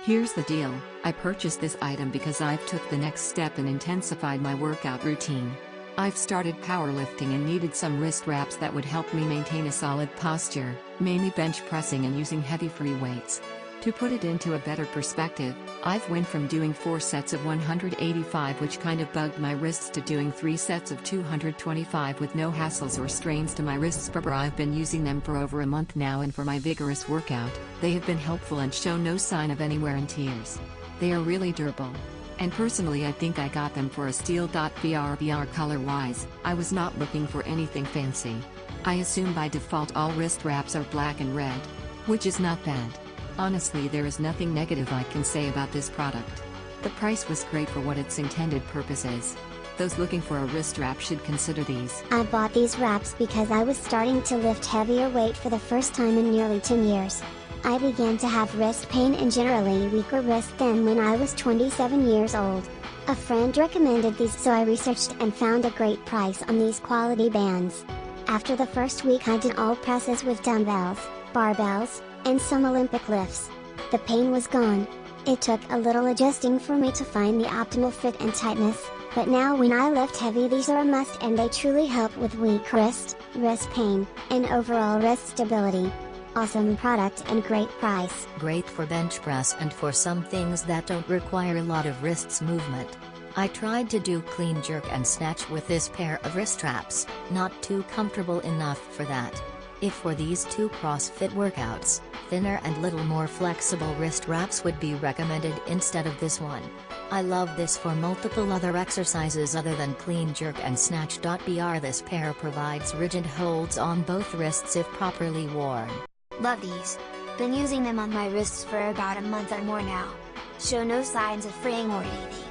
Here's the deal, I purchased this item because I've took the next step and intensified my workout routine. I've started powerlifting and needed some wrist wraps that would help me maintain a solid posture, mainly bench pressing and using heavy free weights. To put it into a better perspective, I've went from doing 4 sets of 185 which kind of bugged my wrists to doing 3 sets of 225 with no hassles or strains to my wristsbrbrIve. I've been using them for over a month now, and for my vigorous workout, they have been helpful and show no sign of any wear and tears. They are really durable. And personally I think I got them for a steal.brbrColor wise. I was not looking for anything fancy. I assume by default all wrist wraps are black and red. Which is not bad. Honestly, there is nothing negative I can say about this product. The price was great for what its intended purpose is. Those looking for a wrist wrap should consider these. I bought these wraps because I was starting to lift heavier weight for the first time in nearly 10 years. I began to have wrist pain and generally weaker wrists then when I was 27 years old. A friend recommended these, so I researched and found a great price on these quality bands. After the first week I did all presses with dumbbells, barbells, and some Olympic lifts. The pain was gone. It took a little adjusting for me to find the optimal fit and tightness, but now when I lift heavy these are a must and they truly help with weak wrist pain, and overall wrist stability. Awesome product and great price. Great for bench press and for some things that don't require a lot of wrists movement. I tried to do clean jerk and snatch with this pair of wrist straps, not too comfortable enough for that. If for these two CrossFit workouts, thinner and little more flexible wrist wraps would be recommended instead of this one. I love this for multiple other exercises other than clean jerk and snatch. This pair provides rigid holds on both wrists if properly worn. Love these. Been using them on my wrists for about a month or more now. Show no signs of fraying or anything.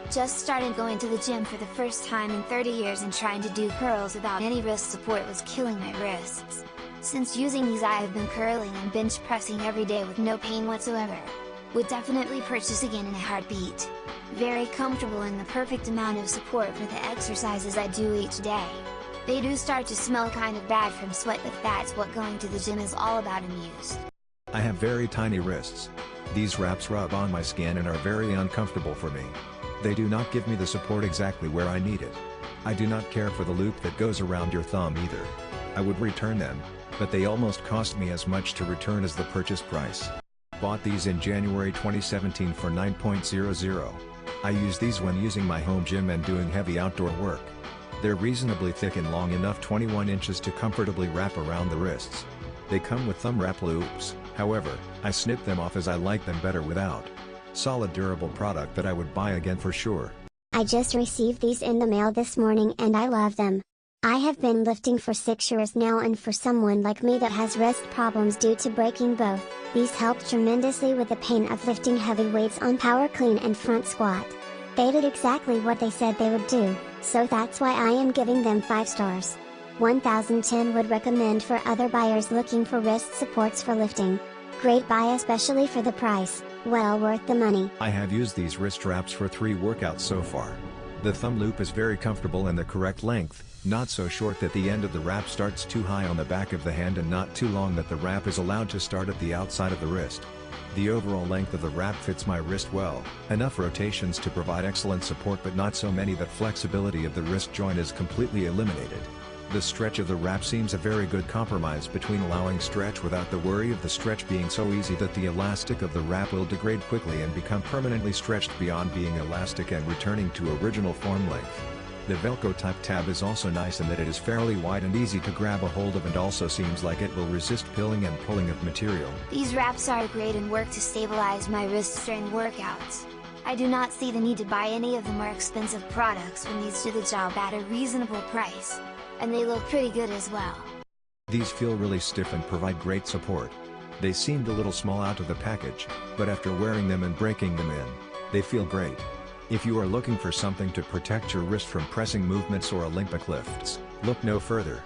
Just started going to the gym for the first time in 30 years and trying to do curls without any wrist support was killing my wrists. Since using these I have been curling and bench pressing every day with no pain whatsoever. Would definitely purchase again in a heartbeat. Very comfortable and the perfect amount of support for the exercises I do each day. They do start to smell kind of bad from sweat, but that's what going to the gym is all about and used. I have very tiny wrists. These wraps rub on my skin and are very uncomfortable for me. They do not give me the support exactly where I need it. I do not care for the loop that goes around your thumb either. I would return them, but they almost cost me as much to return as the purchase price. Bought these in January 2017 for $9.00. I use these when using my home gym and doing heavy outdoor work. They're reasonably thick and long enough, 21 inches, to comfortably wrap around the wrists. They come with thumb wrap loops, however, I snip them off as I like them better without. Solid durable product that I would buy again for sure. I just received these in the mail this morning and I love them. I have been lifting for 6 years now, and for someone like me that has wrist problems due to breaking both, these help tremendously with the pain of lifting heavy weights on power clean and front squat. They did exactly what they said they would do, so that's why I am giving them 5 stars. 1010 would recommend for other buyers looking for wrist supports for lifting. Great buy especially for the price, well worth the money. I have used these wrist straps for 3 workouts so far. The thumb loop is very comfortable and the correct length, not so short that the end of the wrap starts too high on the back of the hand and not too long that the wrap is allowed to start at the outside of the wrist. The overall length of the wrap fits my wrist well, enough rotations to provide excellent support but not so many that flexibility of the wrist joint is completely eliminated. The stretch of the wrap seems a very good compromise between allowing stretch without the worry of the stretch being so easy that the elastic of the wrap will degrade quickly and become permanently stretched beyond being elastic and returning to original form length. The Velcro type tab is also nice in that it is fairly wide and easy to grab a hold of, and also seems like it will resist pilling and pulling of material. These wraps are great and work to stabilize my wrists during workouts. I do not see the need to buy any of the more expensive products when these do the job at a reasonable price. And they look pretty good as well. These feel really stiff and provide great support. They seemed a little small out of the package, but after wearing them and breaking them in, they feel great. If you are looking for something to protect your wrist from pressing movements or Olympic lifts, look no further.